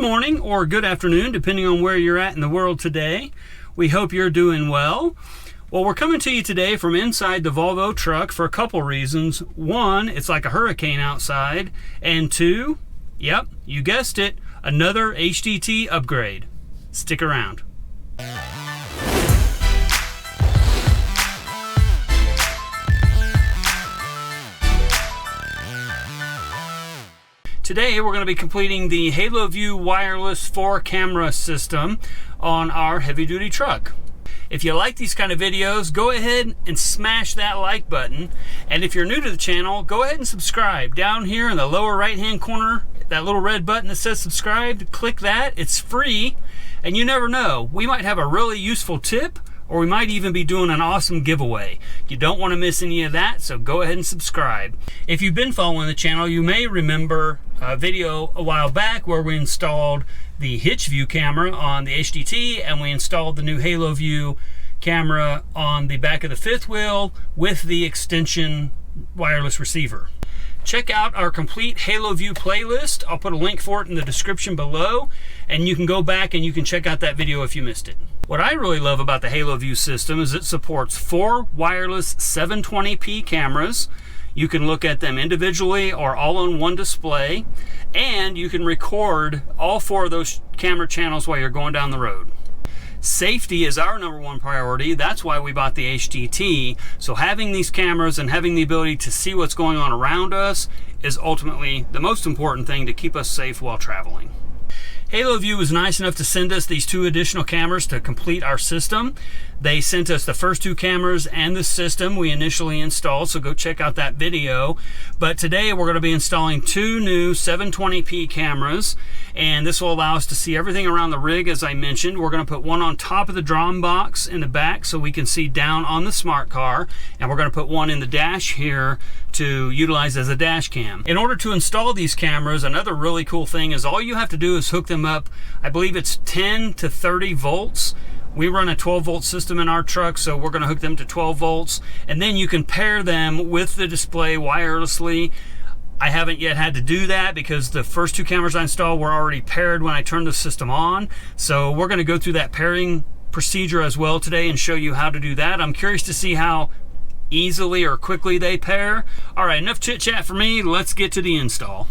morning or good afternoon, depending on where you're at in the world today. We hope you're doing well. Well, we're coming to you today from inside the Volvo truck for a couple reasons. One, it's like a hurricane outside. And two, yep, you guessed it, another HDT upgrade. Stick around. Today we're going to be completing the Haloview wireless 4-camera system on our heavy-duty truck. If you like these kind of videos, go ahead and smash that like button. And if you're new to the channel, go ahead and subscribe. Down here in the lower right-hand corner, that little red button that says subscribe, click that. It's free, and you never know. We might have a really useful tip, or we might even be doing an awesome giveaway. You don't want to miss any of that, so go ahead and subscribe. If you've been following the channel, you may remember a video a while back where we installed the hitch view camera on the HDT, and we installed the new Haloview camera on the back of the fifth wheel with the extension wireless receiver. Check out our complete Haloview playlist. I'll put a link for it in the description below, and you can go back and you can check out that video if you missed it. What I really love about the Haloview system is it supports 4 wireless 720p cameras. You can look at them individually or all on one display, and you can record all 4 of those camera channels while you're going down the road. Safety is our #1 priority. That's why we bought the HDT. So having these cameras and having the ability to see what's going on around us is ultimately the most important thing to keep us safe while traveling. Haloview was nice enough to send us these 2 additional cameras to complete our system. They sent us the first 2 cameras and the system we initially installed, so go check out that video. But today we're going to be installing 2 new 720p cameras, and this will allow us to see everything around the rig. As I mentioned, we're going to put one on top of the drum box in the back so we can see down on the smart car, and we're going to put one in the dash here to utilize as a dash cam. In order to install these cameras, another really cool thing is all you have to do is hook them up. I believe it's 10 to 30 volts. We run a 12-volt system in our truck, so we're going to hook them to 12 volts, and then you can pair them with the display wirelessly. I haven't yet had to do that because the first 2 cameras I installed were already paired when I turned the system on. So we're going to go through that pairing procedure as well today and show you how to do that. I'm curious to see how easily or quickly they pair. All right, enough chit chat for me. Let's get to the install.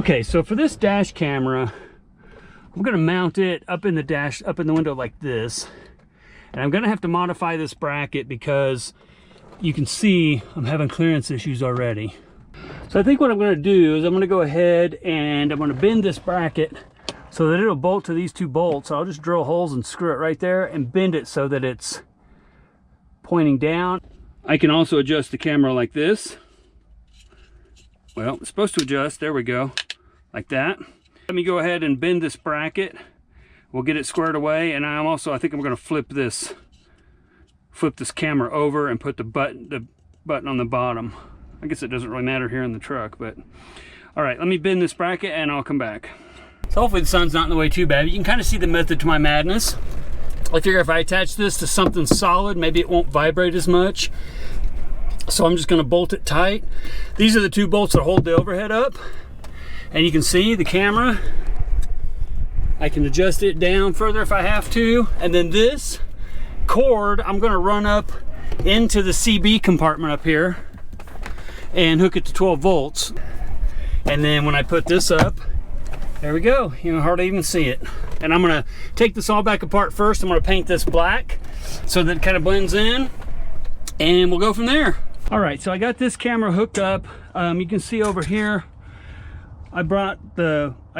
Okay, so for this dash camera, I'm gonna mount it up in the window like this. And I'm gonna have to modify this bracket because you can see I'm having clearance issues already. So I think what I'm gonna do is I'm gonna go ahead and I'm gonna bend this bracket so that it'll bolt to these two bolts. I'll just drill holes and screw it right there and bend it so that it's pointing down. I can also adjust the camera like this. Well, it's supposed to adjust, there we go, like that. Let me go ahead and bend this bracket. We'll get it squared away, and I think I'm gonna flip this camera over and put the button on the bottom. I guess it doesn't really matter here in the truck, but all right, let me bend this bracket and I'll come back. So hopefully the sun's not in the way too bad. You can kind of see the method to my madness. I figure if I attach this to something solid, maybe it won't vibrate as much. So I'm just gonna bolt it tight. These are the two bolts that hold the overhead up. And you can see the camera, I can adjust it down further if I have to. And then this cord, I'm gonna run up into the CB compartment up here and hook it to 12 volts. And then when I put this up, there we go. You can hardly even see it. And I'm gonna take this all back apart first. I'm gonna paint this black so that it kind of blends in, and we'll go from there. All right, so I got this camera hooked up. You can see over here, I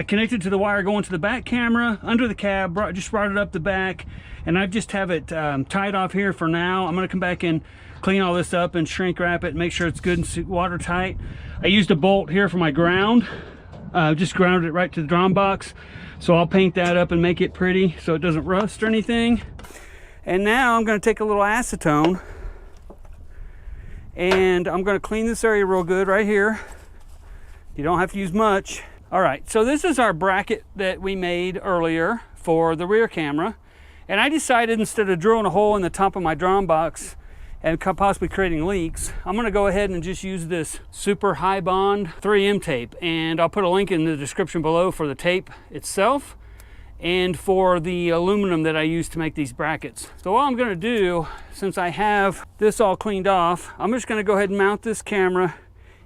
connected to the wire going to the back camera under the cab, just brought it up the back, and I just have it tied off here for now. I'm gonna come back and clean all this up and shrink wrap it, make sure it's good and watertight. I used a bolt here for my ground, just grounded it right to the drum box. So I'll paint that up and make it pretty so it doesn't rust or anything. And now I'm gonna take a little acetone and I'm gonna clean this area real good right here. You don't have to use much. All right, so this is our bracket that we made earlier for the rear camera. And I decided instead of drilling a hole in the top of my drum box and possibly creating leaks, I'm gonna go ahead and just use this super high bond 3M tape. And I'll put a link in the description below for the tape itself and for the aluminum that I use to make these brackets. So what I'm gonna do, since I have this all cleaned off, I'm just gonna go ahead and mount this camera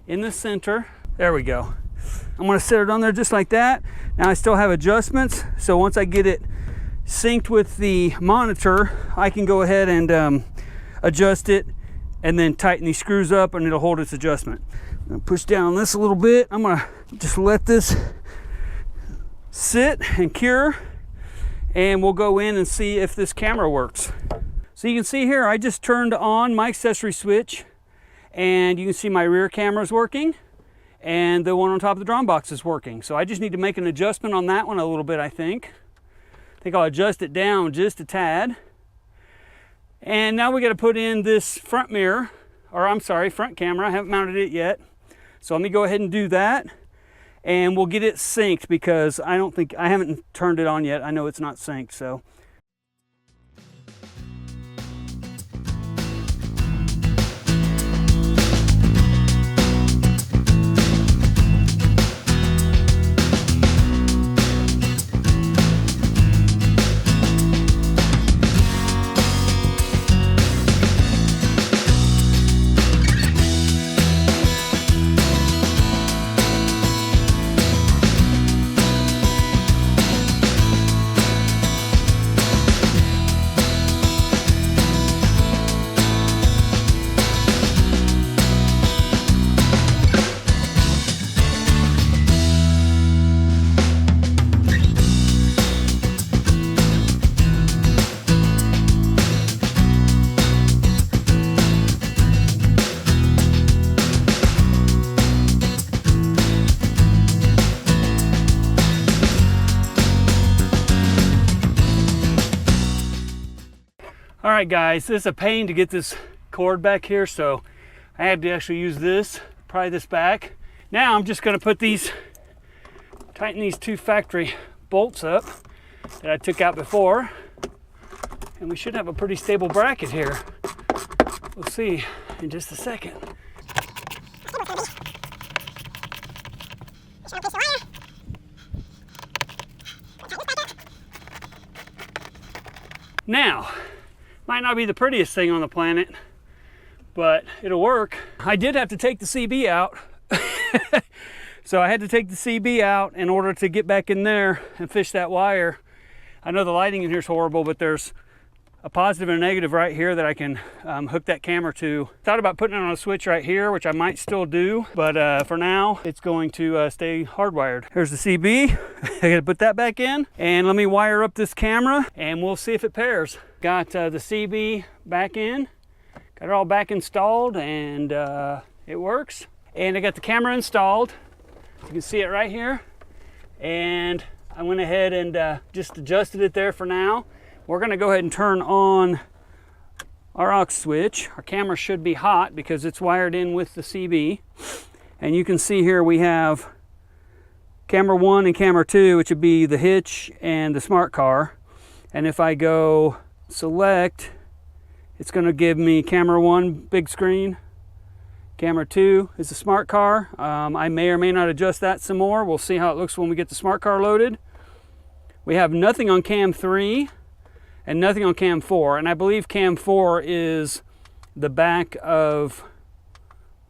in the center. There we go. I'm gonna set it on there just like that. Now I still have adjustments, so once I get it synced with the monitor, I can go ahead and adjust it and then tighten these screws up and it'll hold its adjustment. I'm gonna push down this a little bit. I'm gonna just let this sit and cure, and we'll go in and see if this camera works. So you can see here, I just turned on my accessory switch and you can see my rear camera is working and the one on top of the drum box is working. So I just need to make an adjustment on that one a little bit, I think. I'll adjust it down just a tad. And now we got to put in this front mirror, or I'm sorry, front camera. I haven't mounted it yet. So let me go ahead and do that. And we'll get it synced because I haven't turned it on yet. I know it's not synced, so. All right guys, this is a pain to get this cord back here, so I had to actually use this, pry this back. Now I'm just gonna tighten these two factory bolts up that I took out before, and we should have a pretty stable bracket here. We'll see in just a second. Now, might not be the prettiest thing on the planet, but it'll work. I did have to take the CB out So I had to take the CB out in order to get back in there and fish that wire. I know the lighting in here is horrible, but there's a positive and a negative right here that I can hook that camera to. Thought about putting it on a switch right here, which I might still do, but for now it's going to stay hardwired. Here's the CB. I gotta put that back in, and let me wire up this camera and we'll see if it pairs. Got the CB back in, got it all back installed, and it works. And I got the camera installed. You can see it right here, and I went ahead and just adjusted it there for now. We're going to go ahead and turn on our aux switch. Our camera should be hot because it's wired in with the CB. And you can see here we have camera 1 and camera 2, which would be the hitch and the smart car. And if I go select, it's going to give me camera 1 big screen. Camera 2 is the smart car. I may or may not adjust that some more. We'll see how it looks when we get the smart car loaded. We have nothing on cam 3. And nothing on cam 4, and I believe cam 4 is the back of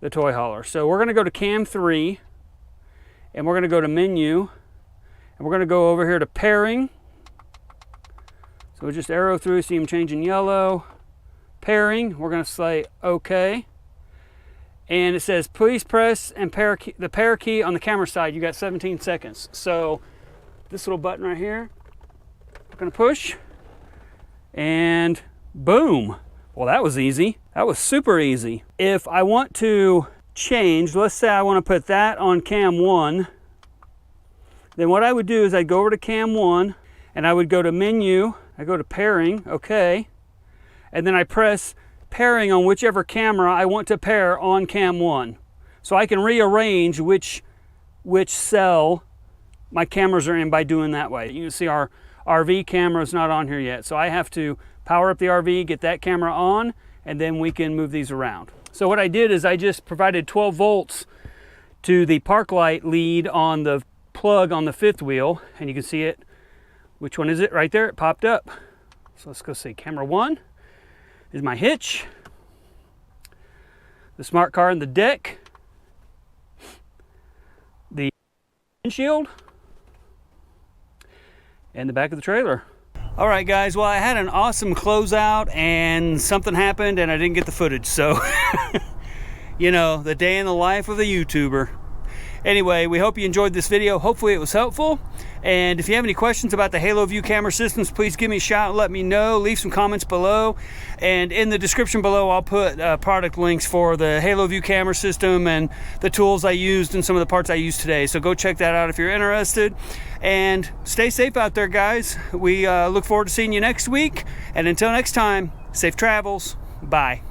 the toy hauler. So we're going to go to cam 3, and we're going to go to menu, and we're going to go over here to pairing. So we'll just arrow through, see them changing yellow. Pairing, we're going to say OK. And it says please press and the pair key on the camera side. You got 17 seconds. So this little button right here, we're going to push. And boom. Well, that was easy. That was super easy. If I want to change, let's say I want to put that on cam 1, then what I would do is I'd go over to cam 1 and I would go to menu, I go to pairing, okay, and then I press pairing on whichever camera I want to pair on cam 1. So I can rearrange which cell my cameras are in by doing that way. You can see our RV camera is not on here yet, so I have to power up the RV, get that camera on, and then we can move these around. So what I did is I just provided 12 volts to the park light lead on the plug on the 5th wheel, and you can see it. Which one is it? Right there, it popped up. So let's go see. Camera 1 is my hitch, the smart car and the deck, the windshield, and the back of the trailer. All right, guys, well, I had an awesome closeout and something happened and I didn't get the footage, so you know, the day in the life of the YouTuber. Anyway, we hope you enjoyed this video. Hopefully it was helpful. And if you have any questions about the Haloview camera systems, please give me a shout and let me know. Leave some comments below. And in the description below, I'll put product links for the Haloview camera system and the tools I used and some of the parts I used today. So go check that out if you're interested. And stay safe out there, guys. We look forward to seeing you next week. And until next time, safe travels. Bye.